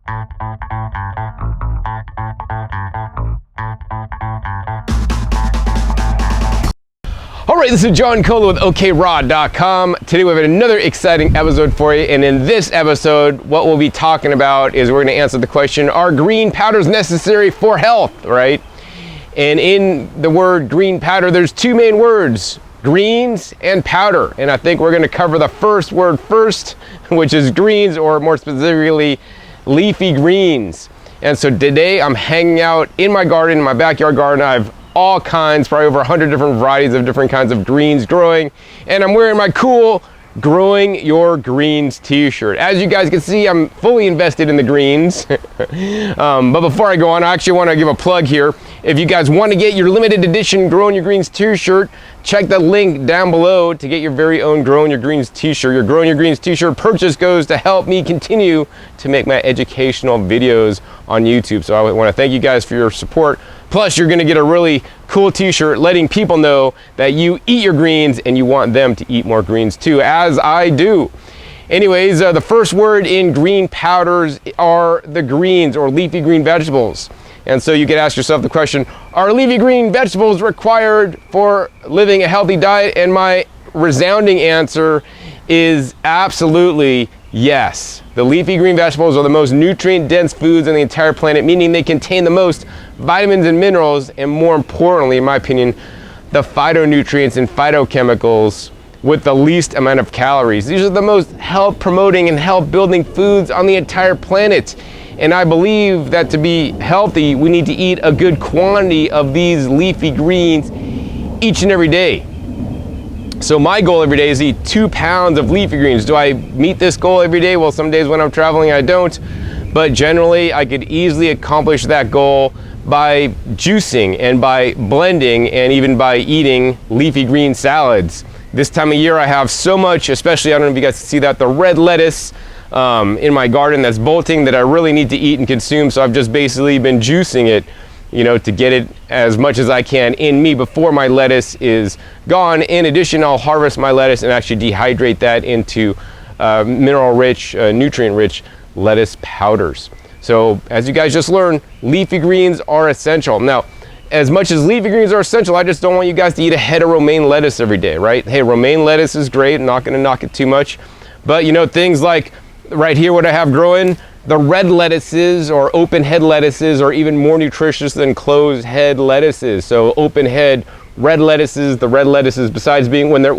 Alright, this is John Cola with OKRaw.com. Today we have another exciting episode for you, and in this episode, what we'll be talking about is we're going to answer the question, are green powders necessary for health, right? And in the word green powder, there's two main words, greens and powder. And I think we're going to cover the first word first, which is greens, or more specifically, leafy greens. And so today I'm hanging out in my garden, in my backyard garden. I've all kinds, probably over 100 different varieties of different kinds of greens growing. And I'm wearing my cool Growing Your Greens t-shirt. As you guys can see, I'm fully invested in the greens. But before I go on, I actually want to give a plug here. If you guys want to get your limited edition Growing Your Greens t-shirt, check the link down below to get your very own Growing Your Greens t-shirt. Your Growing Your Greens t-shirt purchase goes to help me continue to make my educational videos on YouTube. So I want to thank you guys for your support. Plus, you're going to get a really cool t-shirt letting people know that you eat your greens and you want them to eat more greens too, as I do. Anyways, the first word in green powders are the greens or leafy green vegetables. And so you could ask yourself the question, are leafy green vegetables required for living a healthy diet? And my resounding answer is absolutely yes. The leafy green vegetables are the most nutrient-dense foods on the entire planet, meaning they contain the most vitamins and minerals, and more importantly, in my opinion, the phytonutrients and phytochemicals with the least amount of calories. These are the most health-promoting and health-building foods on the entire planet. And I believe that to be healthy, we need to eat a good quantity of these leafy greens each and every day. So my goal every day is to eat 2 pounds of leafy greens. Do I meet this goal every day? Well, some days when I'm traveling, I don't. But generally, I could easily accomplish that goal by juicing and by blending and even by eating leafy green salads. This time of year, I have so much, especially, I don't know if you guys can see that, the red lettuce in my garden that's bolting that I really need to eat and consume. So I've just basically been juicing it, you know, to get it as much as I can in me before my lettuce is gone. In addition, I'll harvest my lettuce and actually dehydrate that into mineral-rich, nutrient-rich lettuce powders. So as you guys just learned, leafy greens are essential. Now, as much as leafy greens are essential, I just don't want you guys to eat a head of romaine lettuce every day, right? Hey, romaine lettuce is great. I'm not going to knock it too much. But, you know, things like right here, what I have growing, the red lettuces or open head lettuces are even more nutritious than closed head lettuces. So open head red lettuces, the red lettuces, besides being when a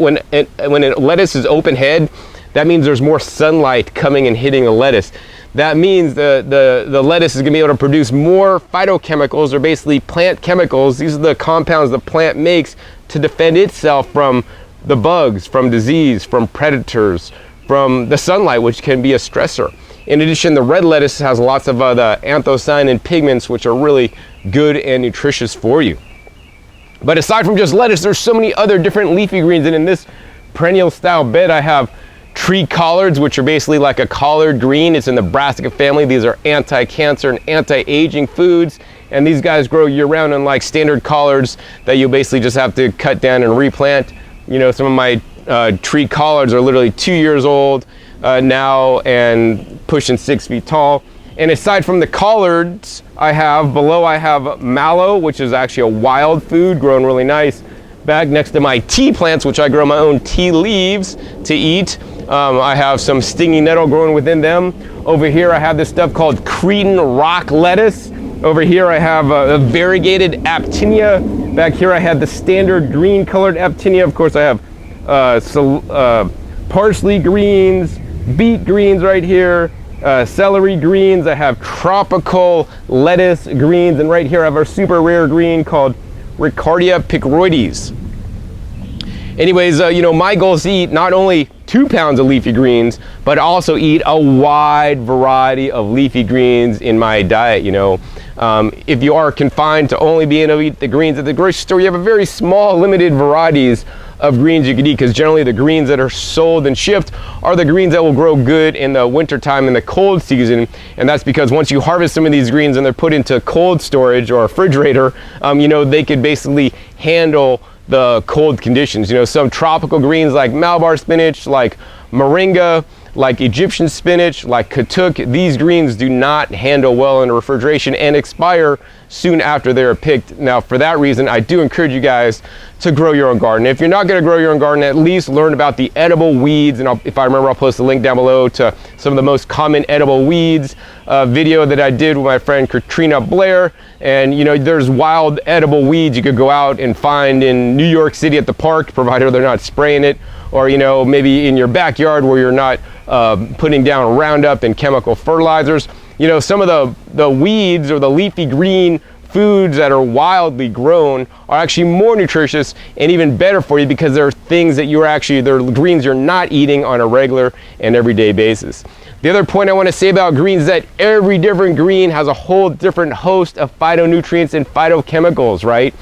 lettuce is open head, that means there's more sunlight coming and hitting the lettuce. That means the lettuce is going to be able to produce more phytochemicals, or basically plant chemicals. These are the compounds the plant makes to defend itself from the bugs, from disease, from predators, from the sunlight, which can be a stressor. In addition, the red lettuce has lots of the anthocyanin pigments, which are really good and nutritious for you. But aside from just lettuce, there's so many other different leafy greens. And in this perennial style bed, I have tree collards, which are basically like a collard green. It's in the brassica family. These are anti-cancer and anti-aging foods. And these guys grow year-round, unlike standard collards that you basically just have to cut down and replant. You know, some of my tree collards are literally 2 years old now and pushing 6 feet tall. And aside from the collards, I have mallow, which is actually a wild food, growing really nice. Back next to my tea plants, which I grow my own tea leaves to eat. I have some stinging nettle growing within them. Over here, I have this stuff called Cretan rock lettuce. Over here, I have a variegated Aptinia. Back here, I have the standard green colored Aptinia. Of course, I have parsley greens, beet greens right here, celery greens. I have tropical lettuce greens. And right here, I have our super rare green called Riccardia picroides. Anyways, you know, my goal is to eat not only 2 pounds of leafy greens, but also eat a wide variety of leafy greens in my diet. You know, if you are confined to only being able to eat the greens at the grocery store, you have a very small, limited varieties of greens you could eat, because generally the greens that are sold and shipped are the greens that will grow good in the winter time, in the cold season. And that's because once you harvest some of these greens and they're put into cold storage or a refrigerator, you know, they could basically handle the cold conditions. You know, some tropical greens like Malabar spinach, like moringa, like Egyptian spinach, like katuk, these greens do not handle well in refrigeration and expire soon after they're picked. Now, for that reason, I do encourage you guys to grow your own garden. If you're not going to grow your own garden, at least learn about the edible weeds. And if I remember, I'll post a link down below to some of the most common edible weeds video that I did with my friend Katrina Blair. And you know, there's wild edible weeds you could go out and find in New York City at the park, provided they're not spraying it, or you know, maybe in your backyard where you're not putting down Roundup and chemical fertilizers. You know, some of the weeds or the leafy green foods that are wildly grown are actually more nutritious and even better for you, because they're things that they're greens you're not eating on a regular and everyday basis. The other point I want to say about greens is that every different green has a whole different host of phytonutrients and phytochemicals, right?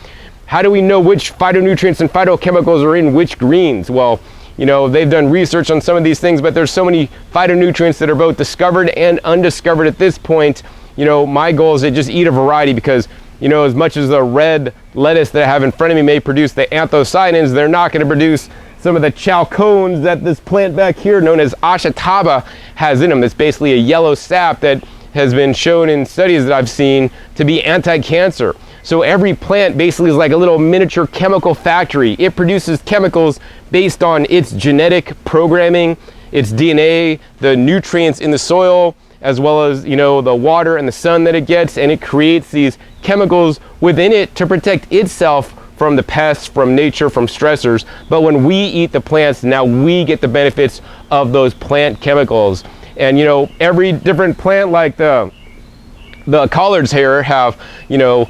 How do we know which phytonutrients and phytochemicals are in which greens? Well, you know, they've done research on some of these things, but there's so many phytonutrients that are both discovered and undiscovered at this point. You know, my goal is to just eat a variety, because, you know, as much as the red lettuce that I have in front of me may produce the anthocyanins, they're not going to produce some of the chalcones that this plant back here, known as ashitaba, has in them. It's basically a yellow sap that has been shown in studies that I've seen to be anti-cancer. So every plant basically is like a little miniature chemical factory. It produces chemicals based on its genetic programming, its DNA, the nutrients in the soil, as well as, you know, the water and the sun that it gets, and it creates these chemicals within it to protect itself from the pests, from nature, from stressors. But when we eat the plants, now we get the benefits of those plant chemicals. And you know, every different plant, like the collards here, have, you know,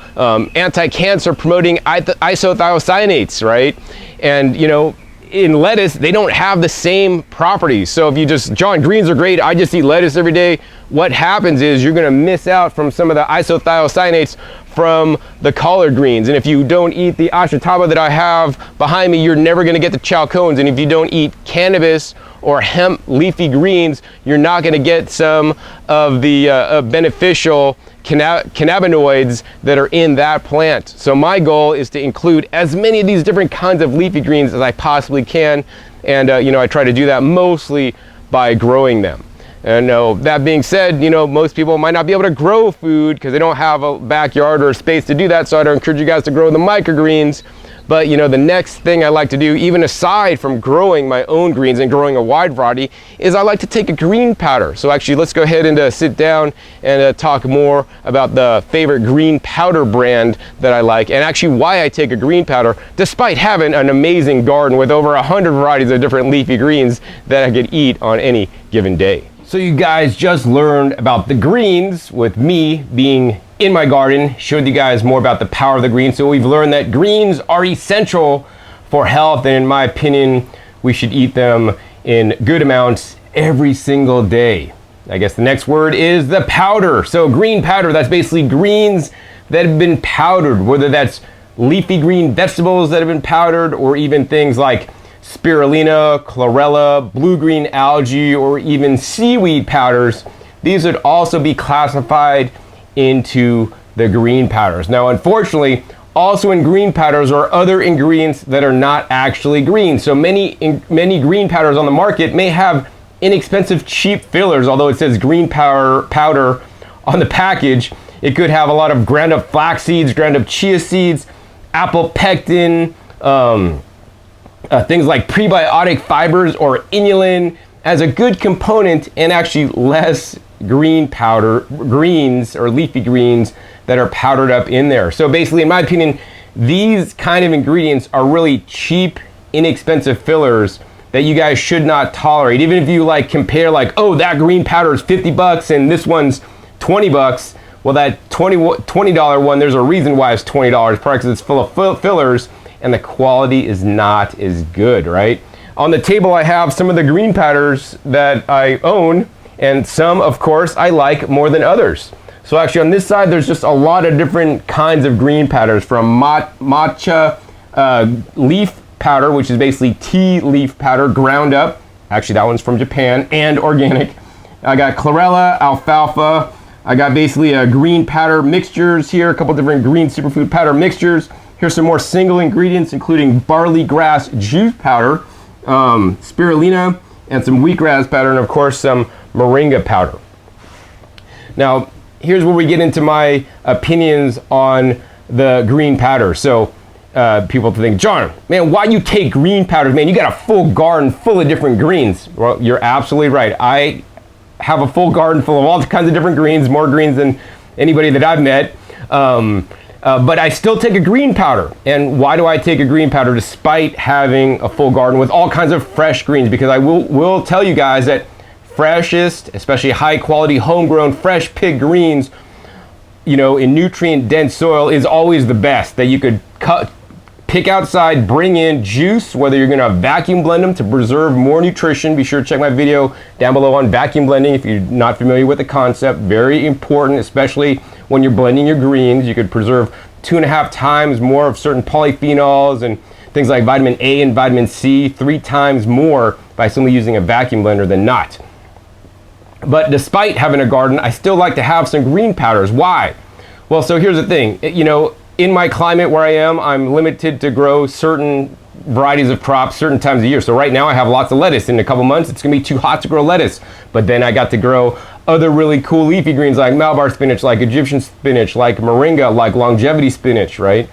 anti-cancer promoting isothiocyanates, right? And you know, in lettuce, they don't have the same properties. So if you just, John, greens are great, I just eat lettuce every day, what happens is you're gonna miss out from some of the isothiocyanates from the collard greens. And if you don't eat the ashitaba that I have behind me, you're never gonna get the chalcones. And if you don't eat cannabis or hemp leafy greens, you're not gonna get some of the beneficial cannabinoids that are in that plant. So my goal is to include as many of these different kinds of leafy greens as I possibly can. And you know, I try to do that mostly by growing them. And that being said, you know, most people might not be able to grow food because they don't have a backyard or a space to do that. So I'd encourage you guys to grow the microgreens. But you know, the next thing I like to do, even aside from growing my own greens and growing a wide variety, is I like to take a green powder. So actually, let's go ahead and sit down and talk more about the favorite green powder brand that I like, and actually why I take a green powder, despite having an amazing garden with over 100 varieties of different leafy greens that I could eat on any given day. So you guys just learned about the greens with me being in my garden, showed you guys more about the power of the greens. So we've learned that greens are essential for health, and in my opinion, we should eat them in good amounts every single day. I guess the next word is the powder. So green powder, that's basically greens that have been powdered, whether that's leafy green vegetables that have been powdered, or even things like spirulina, chlorella, blue-green algae, or even seaweed powders. These would also be classified into the green powders. Now, unfortunately, also in green powders are other ingredients that are not actually green. So many green powders on the market may have inexpensive, cheap fillers. Although it says green powder on the package, it could have a lot of ground up flax seeds, ground up chia seeds, apple pectin, things like prebiotic fibers or inulin as a good component, and actually less greens or leafy greens that are powdered up in there. So basically, in my opinion, these kind of ingredients are really cheap, inexpensive fillers that you guys should not tolerate. Even if you like compare, like, oh, that green powder is 50 bucks and this one's 20 bucks. Well, that $20 one, there's a reason why it's $20, probably because it's full of fillers and the quality is not as good, right? On the table, I have some of the green powders that I own, and some, of course, I like more than others. So actually on this side, there's just a lot of different kinds of green powders, from matcha leaf powder, which is basically tea leaf powder ground up. Actually, that one's from Japan and organic. I got chlorella, alfalfa. I got basically a green powder mixtures here, a couple different green superfood powder mixtures. Here's some more single ingredients, including barley grass juice powder, spirulina, and some wheatgrass powder, and of course some moringa powder. Now, here's where we get into my opinions on the green powder. So people think, John, man, why you take green powders? Man, you got a full garden full of different greens. Well, you're absolutely right. I have a full garden full of all kinds of different greens, more greens than anybody that I've met. But I still take a green powder. And why do I take a green powder despite having a full garden with all kinds of fresh greens? Because I will tell you guys that freshest, especially high quality homegrown fresh picked greens, you know, in nutrient dense soil is always the best that you could pick outside, bring in, juice, whether you're gonna vacuum blend them to preserve more nutrition. Be sure to check my video down below on vacuum blending if you're not familiar with the concept. Very important, especially when you're blending your greens. You could preserve 2.5 times more of certain polyphenols and things like vitamin A and vitamin C, 3 times more by simply using a vacuum blender than not. But despite having a garden, I still like to have some green powders. Why? Well, so here's the thing. You know, in my climate where I am, I'm limited to grow certain varieties of crops certain times of year. So right now I have lots of lettuce. In a couple months, it's gonna be too hot to grow lettuce. But then I got to grow other really cool leafy greens like Malabar spinach, like Egyptian spinach, like moringa, like longevity spinach, right?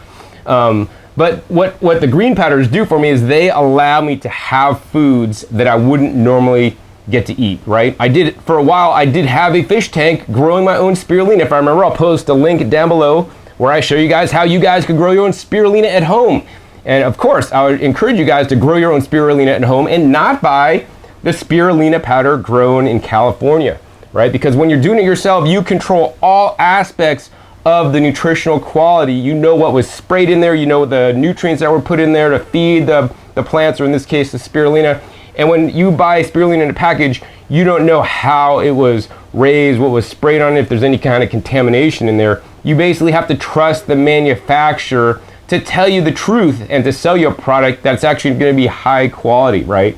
But what the green powders do for me is they allow me to have foods that I wouldn't normally get to eat, right? For a while, I did have a fish tank growing my own spirulina. If I remember, I'll post a link down below where I show you guys how you guys could grow your own spirulina at home. And of course, I would encourage you guys to grow your own spirulina at home and not buy the spirulina powder grown in California, right? Because when you're doing it yourself, you control all aspects of the nutritional quality. You know what was sprayed in there, you know the nutrients that were put in there to feed the plants, or in this case, the spirulina. And when you buy spirulina in a package, you don't know how it was raised, what was sprayed on it, if there's any kind of contamination in there. You basically have to trust the manufacturer to tell you the truth and to sell you a product that's actually going to be high quality, right?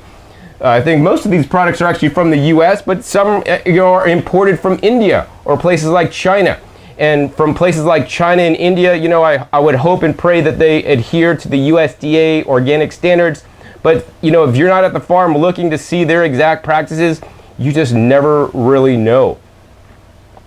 I think most of these products are actually from the US, but some are imported from India or places like China. And from places like China and India, I would hope and pray that they adhere to the USDA organic standards. But, if you're not at the farm looking to see their exact practices, you just never really know.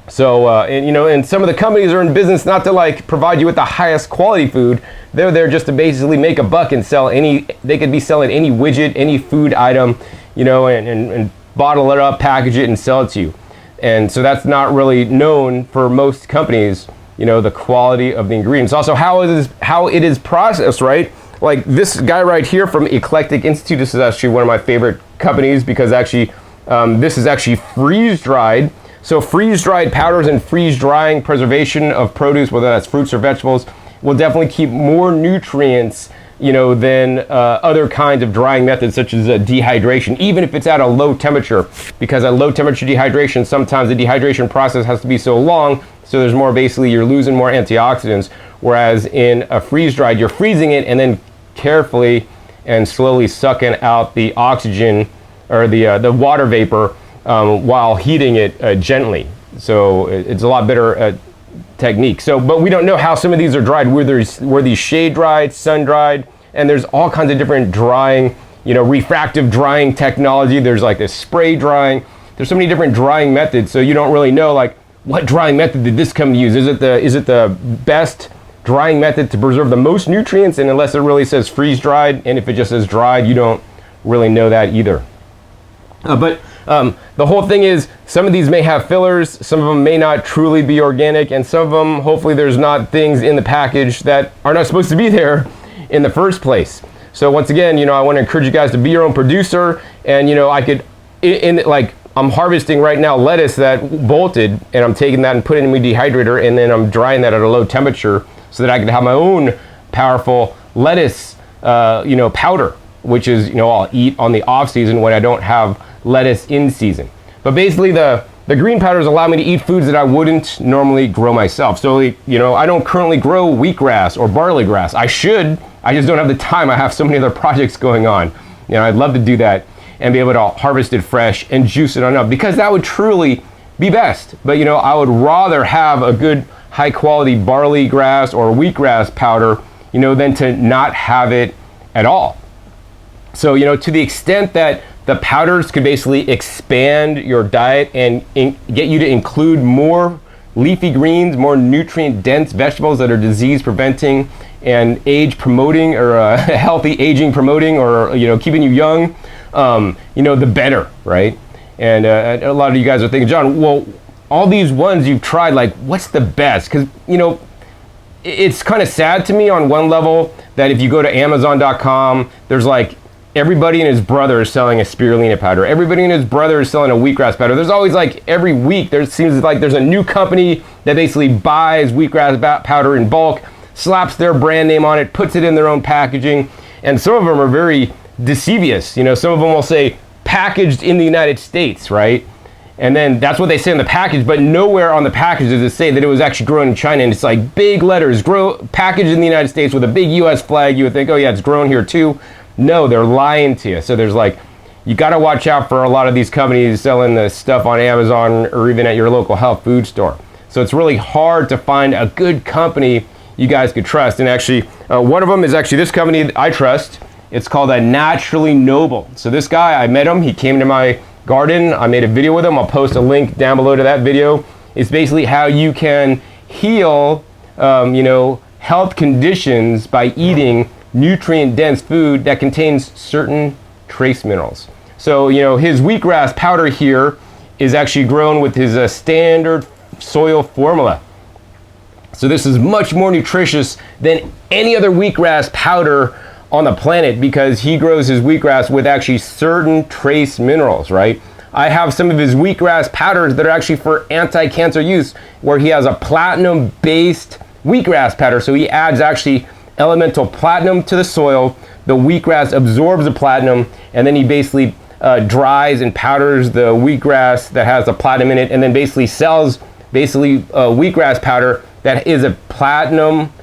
So, and some of the companies are in business not to provide you with the highest quality food. They're there just to basically make a buck and sell they could be selling any widget, any food item, and bottle it up, package it, and sell it to you. And so that's not really known for most companies, the quality of the ingredients. Also, how it is processed, right? Like this guy right here from Eclectic Institute, this is actually one of my favorite companies because actually this is actually freeze-dried. So freeze-dried powders and freeze-drying preservation of produce, whether that's fruits or vegetables, will definitely keep more nutrients, than other kinds of drying methods such as dehydration, even if it's at a low temperature. Because at low temperature dehydration, sometimes the dehydration process has to be so long, so there's more, basically you're losing more antioxidants. Whereas in a freeze-dried, you're freezing it and then carefully and slowly sucking out the oxygen or the water vapor while heating it gently. So it's a lot better technique. So, but we don't know how some of these are dried. Were these shade dried, sun dried, and there's all kinds of different drying, refractive drying technology. There's like this spray drying. There's so many different drying methods. So you don't really know what drying method did this company use? Is it the best drying method to preserve the most nutrients? And unless it really says freeze dried, and if it just says dried, you don't really know that either. But the whole thing is, some of these may have fillers, some of them may not truly be organic, and some of them, hopefully there's not things in the package that are not supposed to be there in the first place. So once again, I want to encourage you guys to be your own producer. And I'm harvesting right now lettuce that bolted, and I'm taking that and putting it in my dehydrator, and then I'm drying that at a low temperature so that I can have my own powerful lettuce powder, which is I'll eat on the off season when I don't have lettuce in season. But basically the green powders allow me to eat foods that I wouldn't normally grow myself. So I don't currently grow wheatgrass or barley grass. I should, I just don't have the time. I have so many other projects going on. I'd love to do that and be able to harvest it fresh and juice it on up, because that would truly be best. But I would rather have a good high quality barley grass or wheatgrass powder than to not have it at all. So to the extent that the powders could basically expand your diet and get you to include more leafy greens, more nutrient-dense vegetables that are disease-preventing and age-promoting, or healthy aging promoting, or keeping you young. The better, right? And a lot of you guys are thinking, John, well, all these ones you've tried, like, what's the best? Because it's kind of sad to me on one level that if you go to Amazon.com, there's like everybody and his brother is selling a spirulina powder. Everybody and his brother is selling a wheatgrass powder. There's always, like, every week there seems like there's a new company that basically buys wheatgrass powder in bulk, slaps their brand name on it, puts it in their own packaging, and some of them are very deceivious. Some of them will say packaged in the United States, right? And then that's what they say on the package, but nowhere on the package does it say that it was actually grown in China. And it's like big letters, packaged in the United States with a big US flag. You would think, oh yeah, it's grown here too. No, they're lying to you. So there's you gotta watch out for a lot of these companies selling the stuff on Amazon or even at your local health food store. So it's really hard to find a good company you guys could trust. And actually, one of them is actually this company that I trust. It's called Naturally Noble. So this guy, I met him, he came to my garden, I made a video with him. I'll post a link down below to that video. It's basically how you can heal, health conditions by eating nutrient-dense food that contains certain trace minerals. So, his wheatgrass powder here is actually grown with his standard soil formula. So this is much more nutritious than any other wheatgrass powder on the planet, because he grows his wheatgrass with actually certain trace minerals, right? I have some of his wheatgrass powders that are actually for anti-cancer use, where he has a platinum-based wheatgrass powder. So he adds actually elemental platinum to the soil. The wheatgrass absorbs the platinum, and then he basically dries and powders the wheatgrass that has the platinum in it, and then basically sells wheatgrass powder that is a platinum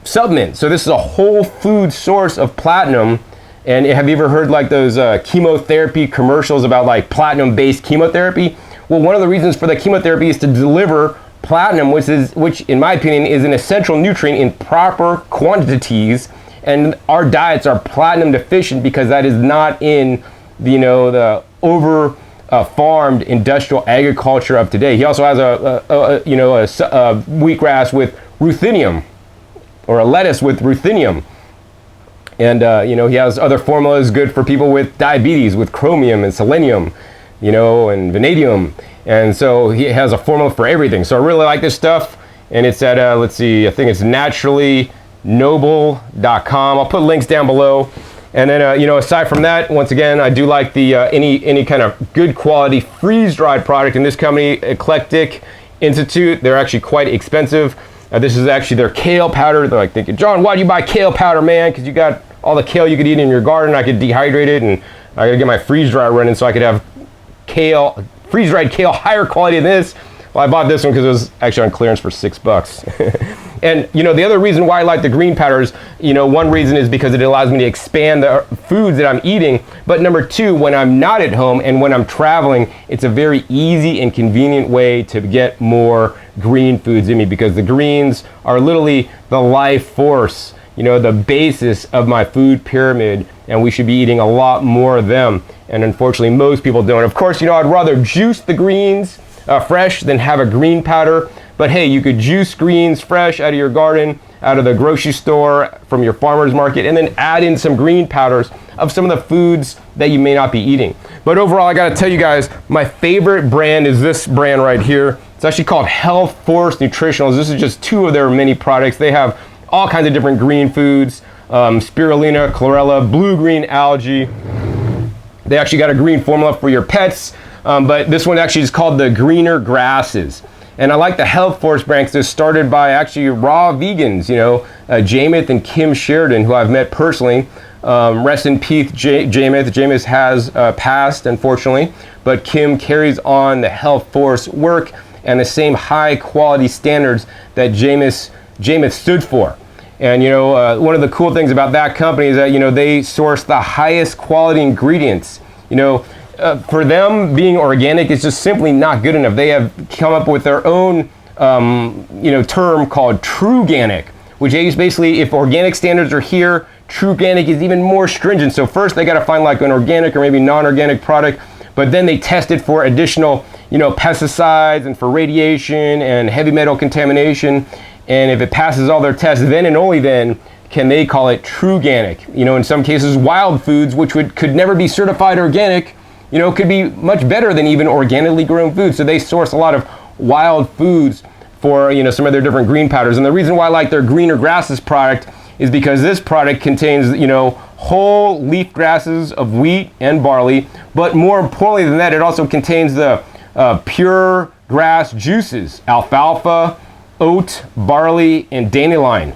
supplement. So this is a whole food source of platinum. And have you ever heard like those chemotherapy commercials about like platinum-based chemotherapy? Well, one of the reasons for the chemotherapy is to deliver platinum, which in my opinion is an essential nutrient in proper quantities. And our diets are platinum deficient because that is not in the over farmed industrial agriculture of today. He also has a wheatgrass with ruthenium, or a lettuce with ruthenium. And, he has other formulas good for people with diabetes, with chromium and selenium, and vanadium. And so he has a formula for everything. So I really like this stuff. And it's at, let's see, I think it's naturallynoble.com. I'll put links down below. And then, aside from that, once again, I do like the any kind of good quality freeze-dried product in this company, Eclectic Institute. They're actually quite expensive. This is actually their kale powder. They're like thinking, John, why do you buy kale powder, man? Because you got all the kale you could eat in your garden. I could dehydrate it, and I gotta get my freeze-dry running so I could have freeze-dried kale, higher quality than this. Well, I bought this one because it was actually on clearance for $6. And the other reason why I like the green powders, one reason is because it allows me to expand the foods that I'm eating. But number two, when I'm not at home and when I'm traveling, it's a very easy and convenient way to get more green foods in me, because the greens are literally the life force, the basis of my food pyramid, and we should be eating a lot more of them. And unfortunately, most people don't. Of course, I'd rather juice the greens fresh than have a green powder. But hey, you could juice greens fresh out of your garden, out of the grocery store, from your farmer's market, and then add in some green powders of some of the foods that you may not be eating. But overall, I gotta tell you guys, my favorite brand is this brand right here. It's actually called Health Force Nutritionals. This is just two of their many products. They have all kinds of different green foods, spirulina, chlorella, blue-green algae. They actually got a green formula for your pets, but this one actually is called the Greener Grasses. And I like the Health Force brand because it's started by actually raw vegans, Jameth and Kim Sheridan, who I've met personally. Rest in peace, Jameth. Jameth has passed, unfortunately, but Kim carries on the Health Force work and the same high quality standards that Jameth stood for. And one of the cool things about that company is that they source the highest quality ingredients. For them, being organic is just simply not good enough. They have come up with their own term called Truganic, which is basically, if organic standards are here, True Organic is even more stringent. So first they got to find like an organic or maybe non-organic product, but then they test it for additional, pesticides and for radiation and heavy metal contamination. And if it passes all their tests, then and only then can they call it true organic. In some cases, wild foods, which could never be certified organic, could be much better than even organically grown food. So they source a lot of wild foods for, some of their different green powders. And the reason why I like their greener grasses product is because this product contains, whole leaf grasses of wheat and barley. But more importantly than that, it also contains the pure grass juices, alfalfa, oat, barley, and dandelion.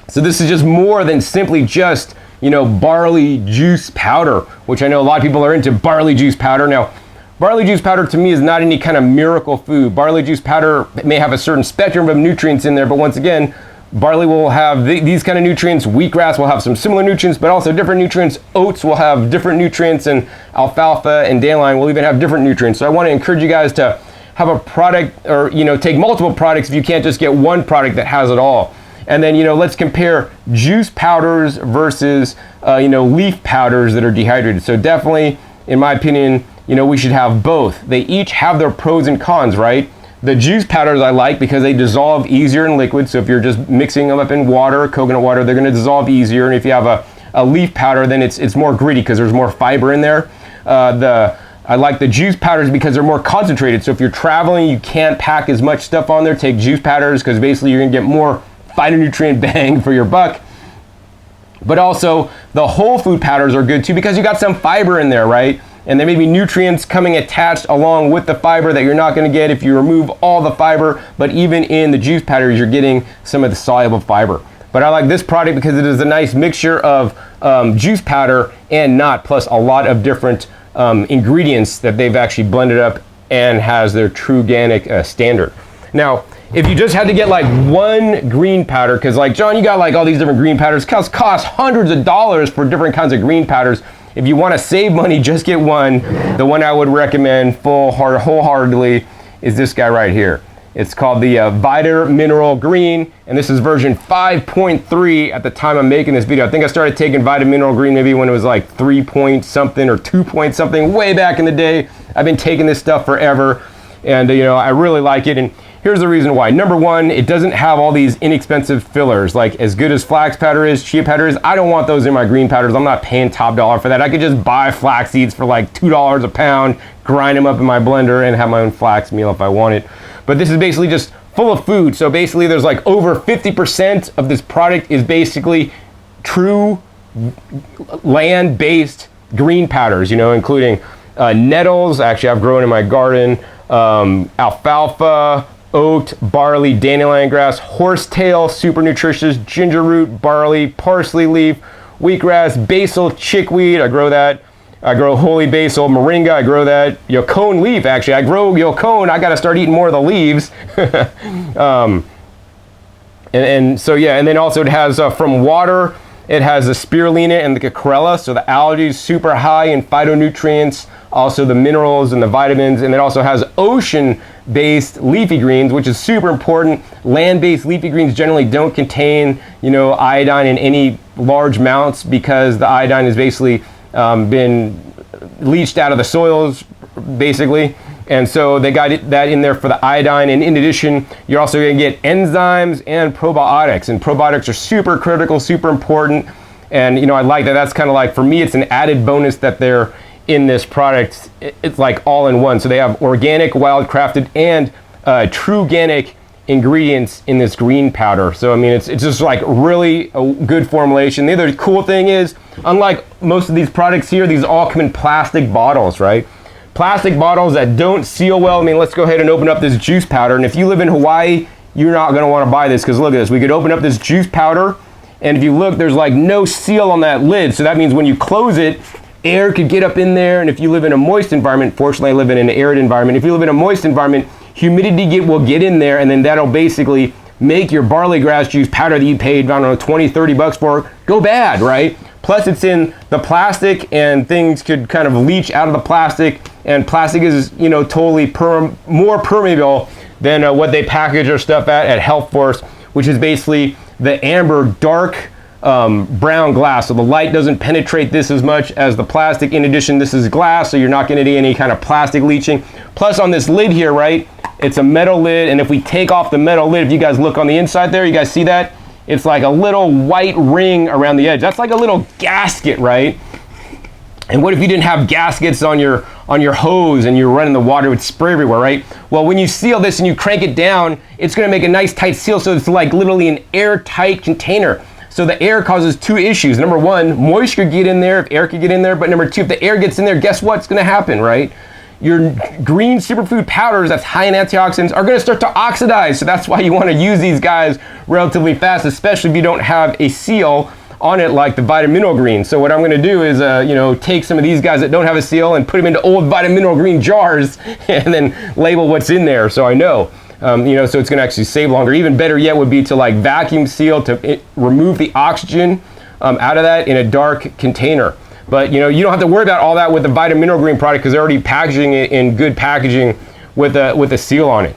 So this is just more than simply just, barley juice powder, which I know a lot of people are into barley juice powder. Now, barley juice powder to me is not any kind of miracle food. Barley juice powder may have a certain spectrum of nutrients in there, but once again, barley will have these kind of nutrients. Wheatgrass will have some similar nutrients, but also different nutrients. Oats will have different nutrients, and alfalfa and dandelion will even have different nutrients. So I want to encourage you guys to have a product, or take multiple products if you can't just get one product that has it all. And then, let's compare juice powders versus, leaf powders that are dehydrated. So definitely, in my opinion, we should have both. They each have their pros and cons, right? The juice powders I like because they dissolve easier in liquid. So if you're just mixing them up in water, coconut water, they're going to dissolve easier. And if you have a leaf powder, then it's more gritty because there's more fiber in there. I like the juice powders because they're more concentrated. So if you're traveling, you can't pack as much stuff on there. Take juice powders because basically you're going to get more phytonutrient bang for your buck. But also the whole food powders are good too because you got some fiber in there, right? And there may be nutrients coming attached along with the fiber that you're not going to get if you remove all the fiber. But even in the juice powders, you're getting some of the soluble fiber. But I like this product because it is a nice mixture of juice powder and not, plus a lot of different ingredients that they've actually blended up and has their true organic standard. Now, if you just had to get like one green powder, because like, John, you got like all these different green powders, cost hundreds of dollars for different kinds of green powders. If you want to save money, just get one. The one I would recommend wholeheartedly is this guy right here. It's called the Vita Mineral Green, and this is version 5.3 at the time I'm making this video. I think I started taking Vita Mineral Green maybe when it was like 3 point something or 2 point something way back in the day. I've been taking this stuff forever, and I really like it. And here's the reason why. Number one, it doesn't have all these inexpensive fillers. Like as good as flax powder is, chia powder is, I don't want those in my green powders. I'm not paying top dollar for that. I could just buy flax seeds for like $2 a pound, grind them up in my blender, and have my own flax meal if I want it. But this is basically just full of food. So basically there's like over 50% of this product is basically true land-based green powders, including nettles, actually I've grown in my garden, alfalfa, oat, barley, dandelion grass, horsetail, super nutritious, ginger root, barley, parsley leaf, wheatgrass, basil, chickweed, I grow that. I grow holy basil, moringa, I grow that. Yocone leaf, actually, I grow yocone. I got to start eating more of the leaves. So yeah, and then also it has from water, it has the spirulina and the chlorella, so the algae is super high in phytonutrients, also the minerals and the vitamins, and it also has ocean-based leafy greens, which is super important. Land-based leafy greens generally don't contain, iodine in any large amounts because the iodine is basically been leached out of the soils, basically. And so they got that in there for the iodine. And in addition, you're also going to get enzymes and probiotics. And probiotics are super critical, super important. And, I like that. That's kind of like, for me, it's an added bonus that they're in this product. It's like all in one. So they have organic, wild crafted, and true organic ingredients in this green powder. So, it's just like really a good formulation. The other cool thing is, unlike most of these products here, these all come in plastic bottles, right? Plastic bottles that don't seal well. Let's go ahead and open up this juice powder. And if you live in Hawaii, you're not going to want to buy this because look at this. We could open up this juice powder, and if you look, there's like no seal on that lid. So that means when you close it, air could get up in there. And if you live in a moist environment, fortunately I live in an arid environment. If you live in a moist environment, humidity will get in there, and then that'll basically make your barley grass juice powder that you paid, I don't know, 20, 30 bucks for go bad, right? Plus it's in the plastic, and things could kind of leach out of the plastic, and plastic is, totally more permeable than what they package their stuff at Health Force, which is basically the amber dark brown glass, so the light doesn't penetrate this as much as the plastic. In addition, this is glass, so you're not going to do any kind of plastic leaching. Plus on this lid here, right, it's a metal lid, and if we take off the metal lid, if you guys look on the inside there, you guys see that? It's like a little white ring around the edge. That's like a little gasket, right? And what if you didn't have gaskets on your hose and you're running the water, it would spray everywhere, right? Well, when you seal this and you crank it down, it's gonna make a nice tight seal, so it's like literally an airtight container. So the air causes two issues. Number one, moisture could get in there, if air could get in there, but number two, if the air gets in there, guess what's gonna happen, right? Your green superfood powders that's high in antioxidants are gonna start to oxidize. So that's why you wanna use these guys relatively fast, especially if you don't have a seal on it like the vitamin mineral green. So what I'm gonna do is take some of these guys that don't have a seal and put them into old vitamin mineral green jars and then label what's in there so I know. So it's gonna actually save longer. Even better yet would be to like vacuum seal to remove the oxygen out of that in a dark container. But you don't have to worry about all that with the vitamin mineral green product because they're already packaging it in good packaging with a seal on it.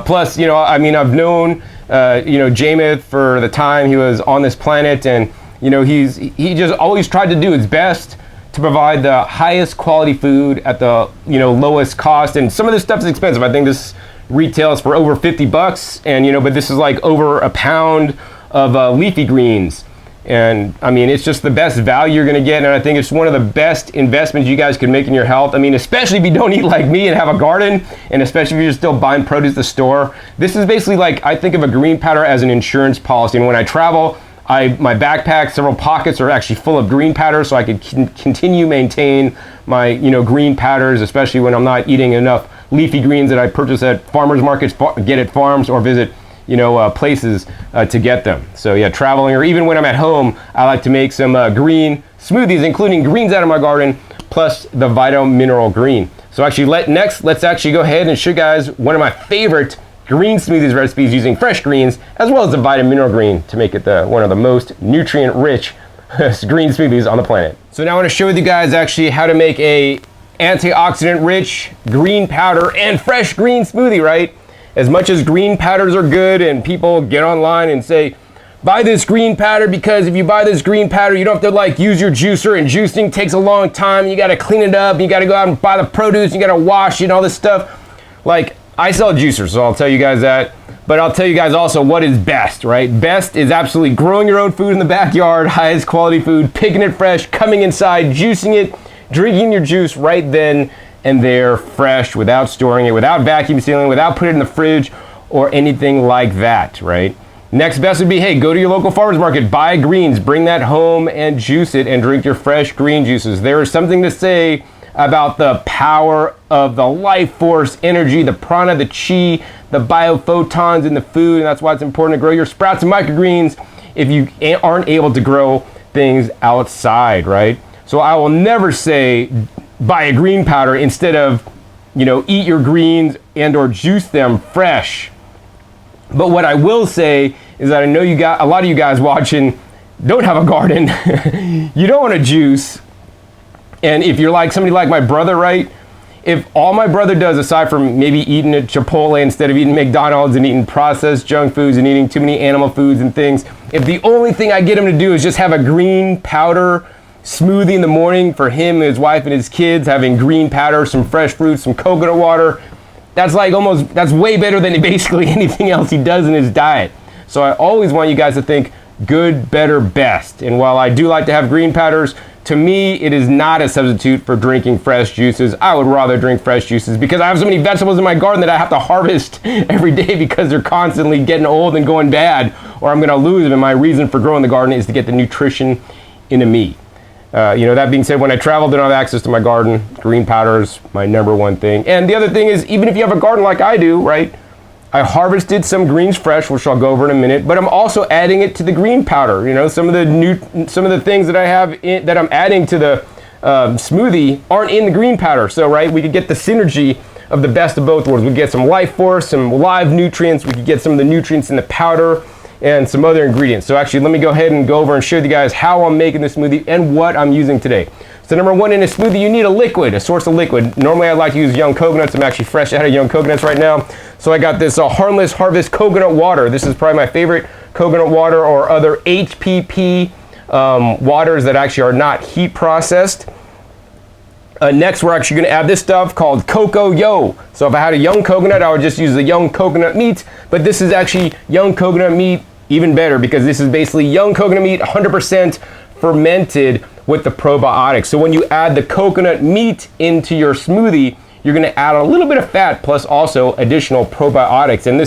Plus, I've known Jameith for the time he was on this planet, and he just always tried to do his best to provide the highest quality food at the lowest cost. And some of this stuff is expensive. I think this retails for over $50, and but this is like over a pound of leafy greens. And I mean, it's just the best value you're gonna get, and I think it's one of the best investments you guys can make in your health. I mean, especially if you don't eat like me and have a garden, and especially if you're still buying produce at the store. This is basically like, I think of a green powder as an insurance policy. And when I travel, my backpack, several pockets are actually full of green powder, so I can continue maintain my green powders, especially when I'm not eating enough leafy greens that I purchase at farmers markets, get at farms, or visit places to get them. So yeah, traveling, or even when I'm at home, I like to make some green smoothies, including greens out of my garden, plus the vitamin mineral green. So actually, let's actually go ahead and show you guys one of my favorite green smoothies recipes using fresh greens, as well as the vitamin mineral green to make it one of the most nutrient-rich green smoothies on the planet. So now I want to show you guys actually how to make a antioxidant-rich green powder and fresh green smoothie, right? As much as green powders are good and people get online and say, buy this green powder because if you buy this green powder, you don't have to use your juicer, and juicing takes a long time. You got to clean it up. You got to go out and buy the produce. You got to wash it and all this stuff. I sell juicers, so I'll tell you guys that. But I'll tell you guys also what is best, right? Best is absolutely growing your own food in the backyard, highest quality food, picking it fresh, coming inside, juicing it, drinking your juice right then and there, fresh, without storing it, without vacuum sealing, without putting it in the fridge or anything like that, right? Next best would be, hey, go to your local farmer's market, buy greens, bring that home and juice it and drink your fresh green juices. There is something to say about the power of the life force energy, the prana, the chi, the biophotons in the food, and that's why it's important to grow your sprouts and microgreens if you aren't able to grow things outside, right? So I will never say buy a green powder instead of, eat your greens and or juice them fresh. But what I will say is that I know a lot of you guys watching don't have a garden. You don't want to juice. And if you're like somebody like my brother, right? If all my brother does, aside from maybe eating at Chipotle instead of eating McDonald's and eating processed junk foods and eating too many animal foods and things, if the only thing I get him to do is just have a green powder smoothie in the morning for him, his wife, and his kids, having green powder, some fresh fruits, some coconut water, that's way better than basically anything else he does in his diet. So I always want you guys to think good, better, best. And while I do like to have green powders, to me, it is not a substitute for drinking fresh juices. I would rather drink fresh juices because I have so many vegetables in my garden that I have to harvest every day because they're constantly getting old and going bad, or I'm gonna lose them. And my reason for growing the garden is to get the nutrition into me. That being said, when I travel, don't have access to my garden. Green powder is my number one thing. And the other thing is, even if you have a garden like I do, right? I harvested some greens fresh, which I'll go over in a minute, but I'm also adding it to the green powder. Some of the things that I have that I'm adding to the smoothie aren't in the green powder. So, right, we could get the synergy of the best of both worlds. We get some life force, some live nutrients. We could get some of the nutrients in the powder and some other ingredients. So actually, let me go ahead and go over and show you guys how I'm making this smoothie and what I'm using today. So number one, in a smoothie, you need a source of liquid. Normally, I like to use young coconuts. I'm actually fresh out of young coconuts right now. So I got this Harmless Harvest coconut water. This is probably my favorite coconut water or other HPP waters that actually are not heat processed. Next, we're actually going to add this stuff called Cocoa Yo. So if I had a young coconut, I would just use the young coconut meat, but this is actually young coconut meat, even better, because this is basically young coconut meat, 100% fermented with the probiotics. So when you add the coconut meat into your smoothie, you're going to add a little bit of fat plus also additional probiotics. And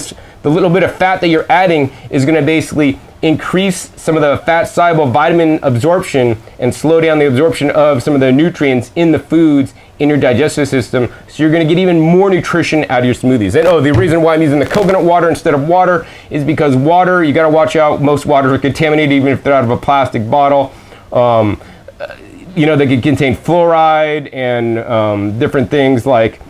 the little bit of fat that you're adding is going to basically increase some of the fat soluble vitamin absorption and slow down the absorption of some of the nutrients in the foods in your digestive system. So you're going to get even more nutrition out of your smoothies. And the reason why I'm using the coconut water instead of water is because water, you got to watch out. Most waters are contaminated even if they're out of a plastic bottle. They could contain fluoride and different things like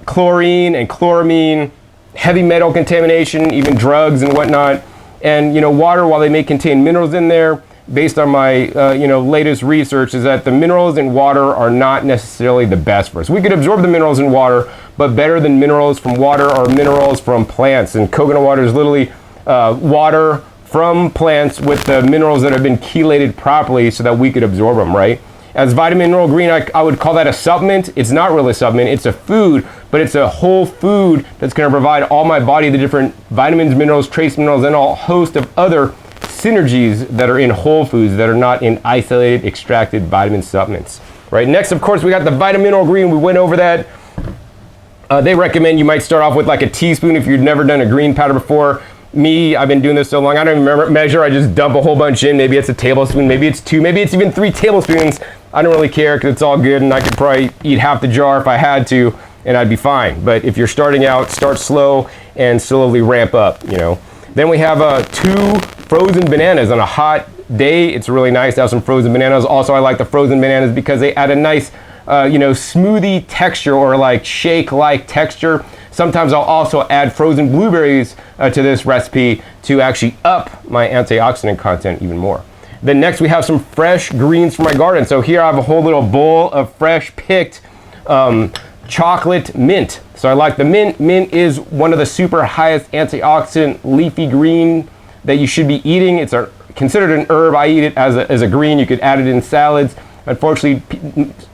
chlorine and chloramine, heavy metal contamination, even drugs and whatnot. And water, while they may contain minerals in there, based on my latest research, is that the minerals in water are not necessarily the best for us. We could absorb the minerals in water, but better than minerals from water are minerals from plants. And coconut water is literally water from plants with the minerals that have been chelated properly so that we could absorb them, right? As vitamin mineral green, I would call that a supplement. It's not really a supplement, it's a food, but it's a whole food that's going to provide all my body the different vitamins, minerals, trace minerals, and a host of other synergies that are in whole foods that are not in isolated, extracted vitamin supplements, right? Next, of course, we got the vitamin mineral green. We went over that. They recommend you might start off with like a teaspoon if you've never done a green powder before. Me, I've been doing this so long, I don't even measure. I just dump a whole bunch in. Maybe it's a tablespoon, maybe it's 2, maybe it's even 3 tablespoons. I don't really care because it's all good, and I could probably eat half the jar if I had to, and I'd be fine. But if you're starting out, start slow and slowly ramp up, Then we have 2 frozen bananas on a hot day. It's really nice to have some frozen bananas. Also, I like the frozen bananas because they add a nice, smoothie texture or like shake-like texture. Sometimes I'll also add frozen blueberries to this recipe to actually up my antioxidant content even more. Then next we have some fresh greens from my garden. So here I have a whole little bowl of fresh picked chocolate mint. So I like the mint. Mint is one of the super highest antioxidant leafy green that you should be eating. It's considered an herb. I eat it as a green. You could add it in salads. Unfortunately,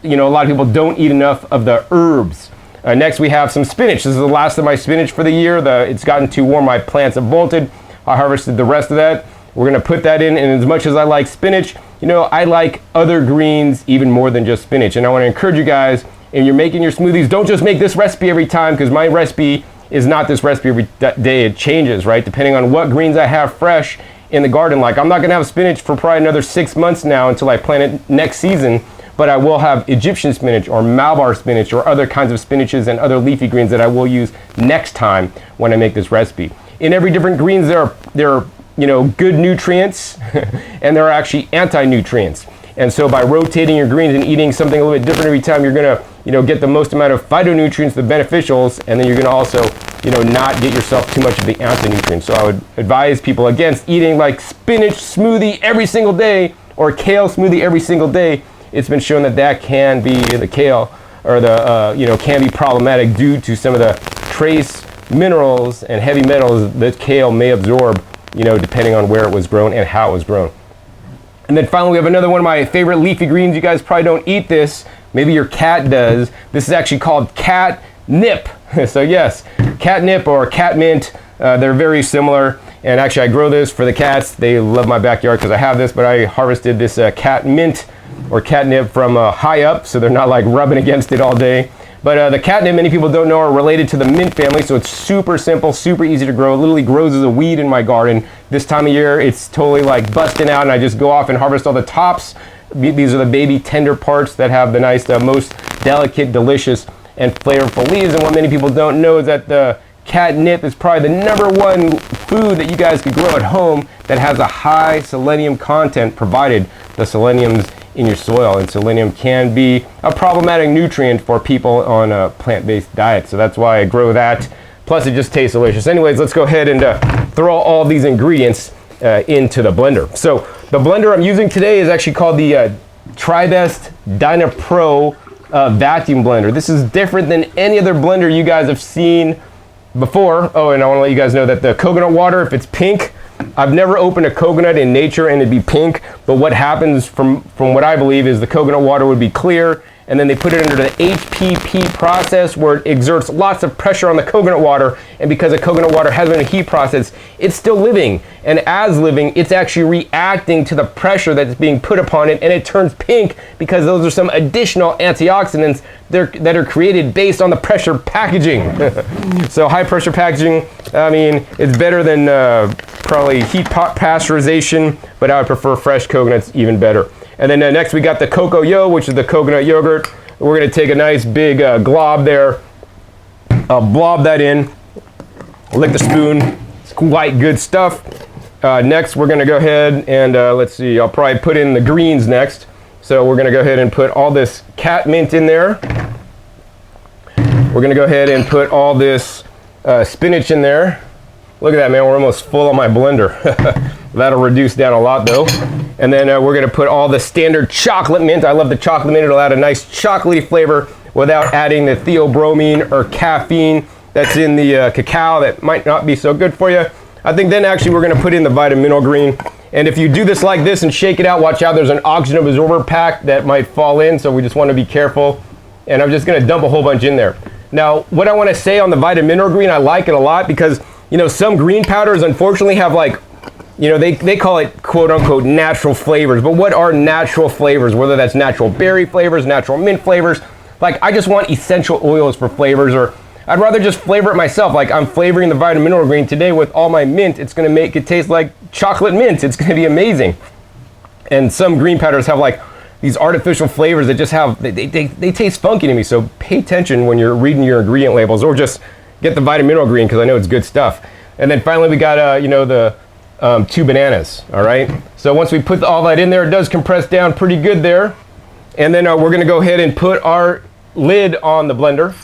a lot of people don't eat enough of the herbs. Next we have some spinach. This is the last of my spinach for the year. It's gotten too warm, my plants have bolted. I harvested the rest of that. We're gonna put that in, and as much as I like spinach, I like other greens even more than just spinach. And I wanna encourage you guys, if you're making your smoothies, don't just make this recipe every time, because my recipe is not this recipe every day. It changes, right? Depending on what greens I have fresh in the garden. Like I'm not gonna have spinach for probably another 6 months now until I plant it next season. But I will have Egyptian spinach or Malabar spinach or other kinds of spinaches and other leafy greens that I will use next time when I make this recipe. In every different greens, there are good nutrients and there are actually anti-nutrients. And so by rotating your greens and eating something a little bit different every time, you're gonna get the most amount of phytonutrients, the beneficials, and then you're gonna also not get yourself too much of the anti-nutrients. So I would advise people against eating like spinach smoothie every single day or kale smoothie every single day. It's been shown that can be the kale or can be problematic due to some of the trace minerals and heavy metals that kale may absorb, depending on where it was grown and how it was grown. And then finally, we have another one of my favorite leafy greens. You guys probably don't eat this. Maybe your cat does. This is actually called catnip. So yes, catnip or catmint. They're very similar. And actually, I grow this for the cats. They love my backyard because I have this, but I harvested this catmint or catnip from high up, so they're not like rubbing against it all day. But the catnip, many people don't know, are related to the mint family, so it's super simple, super easy to grow. It literally grows as a weed in my garden. This time of year, it's totally like busting out, and I just go off and harvest all the tops. These are the baby tender parts that have the nice, most delicate, delicious, and flavorful leaves. And what many people don't know is that the catnip is probably the #1 food that you guys could grow at home that has a high selenium content, provided the selenium's in your soil. And selenium can be a problematic nutrient for people on a plant-based diet. So that's why I grow that. Plus it just tastes delicious. Anyways, let's go ahead and throw all these ingredients into the blender. So the blender I'm using today is actually called the TriBest DynaPro vacuum blender. This is different than any other blender you guys have seen before. Oh, and I want to let you guys know that the coconut water, if it's pink, I've never opened a coconut in nature and it'd be pink, but what happens from what I believe is the coconut water would be clear, and then they put it under the HPP process where it exerts lots of pressure on the coconut water, and because the coconut water has been a heat process, it's still living, and as living, it's actually reacting to the pressure that's being put upon it, and it turns pink because those are some additional antioxidants that are created based on the pressure packaging. So high pressure packaging, I mean, it's better than probably heat pasteurization, but I would prefer fresh coconuts even better. And then next we got the Coco Yo, which is the coconut yogurt. We're gonna take a nice big glob there, blob that in, lick the spoon. It's quite good stuff. Next we're gonna go ahead and let's see, I'll probably put in the greens next. So we're gonna go ahead and put all this cat mint in there. We're gonna go ahead and put all this spinach in there. Look at that, man, we're almost full on my blender. That'll reduce down a lot though. And then we're gonna put all the standard chocolate mint. I love the chocolate mint. It'll add a nice chocolatey flavor without adding the theobromine or caffeine that's in the cacao that might not be so good for you. I think then actually we're gonna put in the vitamin green. And if you do this like this and shake it out, watch out, there's an oxygen absorber pack that might fall in, so we just wanna be careful. And I'm just gonna dump a whole bunch in there. Now, what I wanna say on the vitamin green, I like it a lot because, you know, some green powders unfortunately have like, you know, they call it quote unquote natural flavors, but what are natural flavors? Whether that's natural berry flavors, natural mint flavors. Like, I just want essential oils for flavors, or I'd rather just flavor it myself. Like, I'm flavoring the vitamin green today with all my mint. It's gonna make it taste like chocolate mint. It's gonna be amazing. And some green powders have like these artificial flavors that just have, they taste funky to me. So pay attention when you're reading your ingredient labels, or just get the vitamin green because I know it's good stuff. And then finally we got, you know, the 2 bananas, all right? So once we put all that in there, it does compress down pretty good there. And then we're gonna go ahead and put our lid on the blender.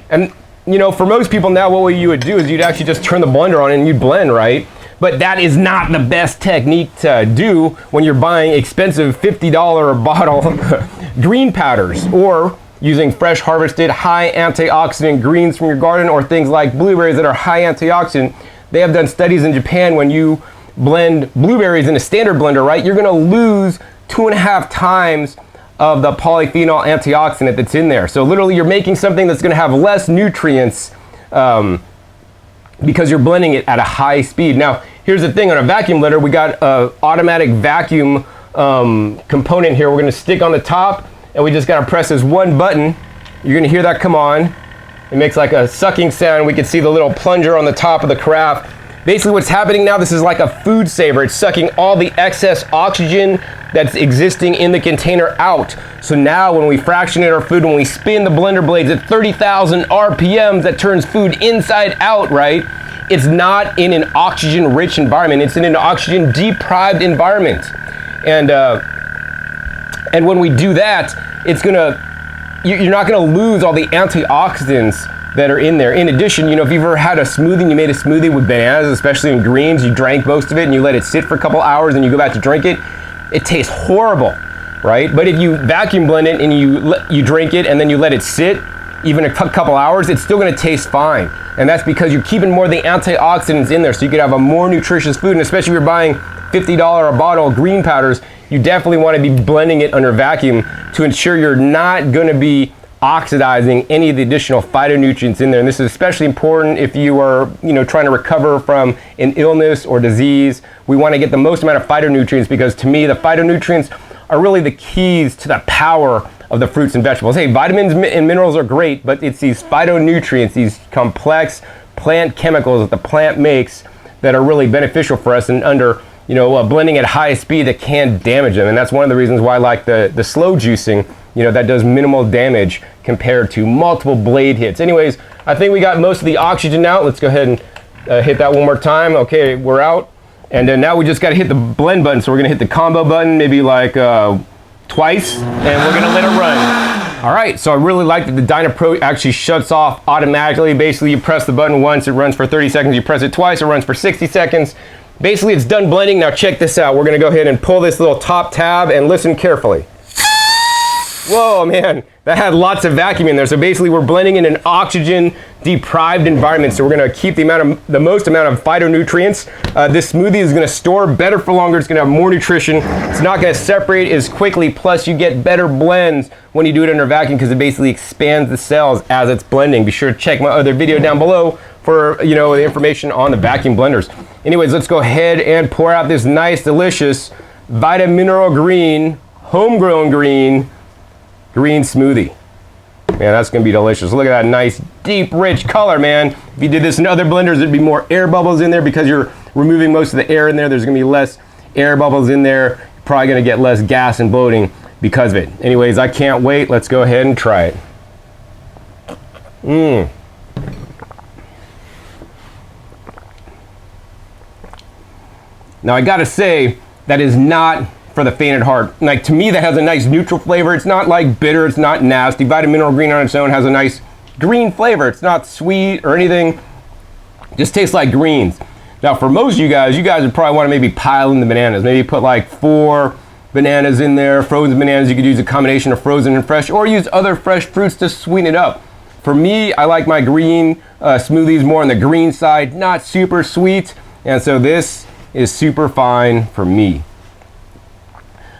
And you know, for most people now, what you would do is you'd actually just turn the blender on and you'd blend, right? But that is not the best technique to do when you're buying expensive $50 a bottle green powders, or using fresh harvested high antioxidant greens from your garden, or things like blueberries that are high antioxidant. They have done studies in Japan when you blend blueberries in a standard blender, right? You're gonna lose 2.5 times of the polyphenol antioxidant that's in there. So literally you're making something that's gonna have less nutrients because you're blending it at a high speed. Now, here's the thing, on a vacuum blender, we got an automatic vacuum component here. We're gonna stick on the top, and we just gotta press this one button. You're gonna hear that come on. It makes like a sucking sound. We can see the little plunger on the top of the carafe. Basically what's happening now, this is like a food saver. It's sucking all the excess oxygen that's existing in the container out. So now when we fractionate our food, when we spin the blender blades at 30,000 RPMs, that turns food inside out, right? It's not in an oxygen-rich environment. It's in an oxygen-deprived environment. And when we do that, it's gonna, you're not gonna lose all the antioxidants that are in there. In addition, you know, if you've ever had a smoothie and you made a smoothie with bananas, especially in greens, you drank most of it and you let it sit for a couple hours and you go back to drink it, it tastes horrible, right? But if you vacuum blend it and you drink it and then you let it sit even a couple hours, it's still gonna taste fine. And that's because you're keeping more of the antioxidants in there, so you could have a more nutritious food. And especially if you're buying $50 a bottle of green powders, you definitely wanna be blending it under vacuum to ensure you're not gonna be oxidizing any of the additional phytonutrients in there. And this is especially important if you are, you know, trying to recover from an illness or disease. We want to get the most amount of phytonutrients, because to me, the phytonutrients are really the keys to the power of the fruits and vegetables. Hey, vitamins and minerals are great, but it's these phytonutrients, these complex plant chemicals that the plant makes, that are really beneficial for us, and under, you know, blending at high speed that can damage them. And that's one of the reasons why I like the slow juicing. You know, that does minimal damage compared to multiple blade hits. Anyways, I think we got most of the oxygen out. Let's go ahead and hit that one more time. Okay, we're out. And then now we just gotta hit the blend button. So we're gonna hit the combo button maybe like twice, and we're gonna let it run. All right, so I really like that the DynaPro actually shuts off automatically. Basically, you press the button once, it runs for 30 seconds. You press it twice, it runs for 60 seconds. Basically, it's done blending. Now check this out. We're gonna go ahead and pull this little top tab and listen carefully. Whoa, man, that had lots of vacuum in there. So basically we're blending in an oxygen deprived environment. So we're gonna keep the most amount of phytonutrients. This smoothie is gonna store better for longer. It's gonna have more nutrition. It's not gonna separate as quickly. Plus you get better blends when you do it under vacuum because it basically expands the cells as it's blending. Be sure to check my other video down below for, you know, the information on the vacuum blenders. Anyways, let's go ahead and pour out this nice, delicious Vitamineral Green, homegrown green smoothie. Man, that's gonna be delicious. Look at that nice, deep, rich color, man. If you did this in other blenders, there'd be more air bubbles in there because you're removing most of the air in there. There's gonna be less air bubbles in there. You're probably gonna get less gas and bloating because of it. Anyways, I can't wait. Let's go ahead and try it. Now I gotta say, that is not for the faint at heart. Like, to me, that has a nice neutral flavor. It's not like bitter, it's not nasty. Vitamineral Green on its own has a nice green flavor. It's not sweet or anything. It just tastes like greens. Now for most of you guys would probably want to maybe pile in the bananas. Maybe put like 4 bananas in there, frozen bananas. You could use a combination of frozen and fresh, or use other fresh fruits to sweeten it up. For me, I like my green smoothies more on the green side, not super sweet. And so this is super fine for me.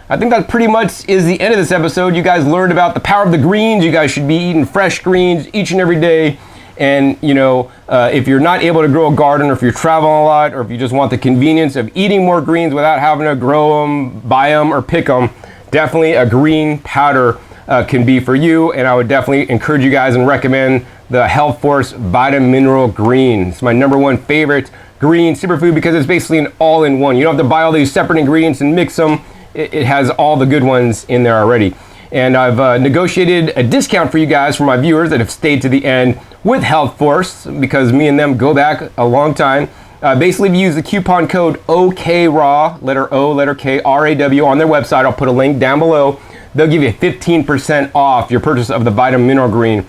I think that pretty much is the end of this episode. You guys learned about the power of the greens. You guys should be eating fresh greens each and every day. And you know, if you're not able to grow a garden, or if you're traveling a lot, or if you just want the convenience of eating more greens without having to grow them, buy them, or pick them, definitely a green powder can be for you. And I would definitely encourage you guys and recommend the Health Force Vitamineral Green. It's my #1 favorite green superfood because it's basically an all-in-one. You don't have to buy all these separate ingredients and mix them. It has all the good ones in there already. And I've negotiated a discount for you guys, for my viewers that have stayed to the end, with Health Force, because me and them go back a long time. Basically, if you use the coupon code OKRAW, letter O, letter K, R-A-W, on their website, I'll put a link down below. They'll give you 15% off your purchase of the Vitamineral Green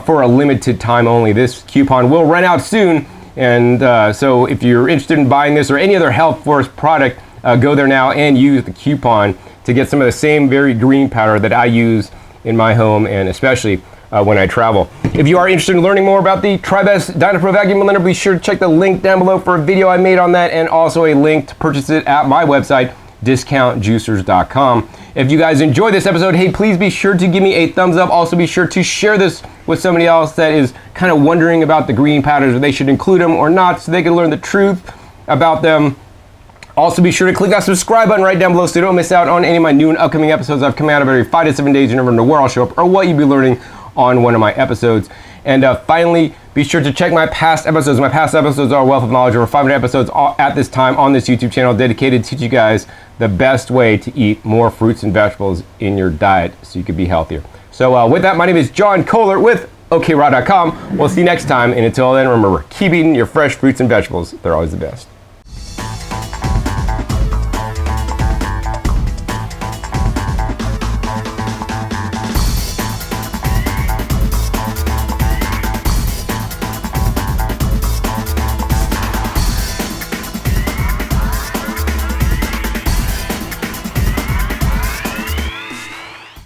for a limited time only. This coupon will run out soon. And so if you're interested in buying this or any other Health Force product, go there now and use the coupon to get some of the same very green powder that I use in my home, and especially when I travel. If you are interested in learning more about the TriBest DynaPro Vacuum Blender, be sure to check the link down below for a video I made on that, and also a link to purchase it at my website, discountjuicers.com. If you guys enjoyed this episode, hey, please be sure to give me a thumbs up. Also be sure to share this with somebody else that is kind of wondering about the green powders, or they should include them or not, so they can learn the truth about them. Also be sure to click that subscribe button right down below so you don't miss out on any of my new and upcoming episodes. I've come out of every 5 to 7 days. You never know where I'll show up or what you'll be learning on one of my episodes. And finally, be sure to check my past episodes. My past episodes are a wealth of knowledge. Over 500 episodes at this time on this YouTube channel dedicated to teach you guys the best way to eat more fruits and vegetables in your diet so you can be healthier. So with that, my name is John Kohler with OKRaw.com. We'll see you next time. And until then, remember, keep eating your fresh fruits and vegetables. They're always the best.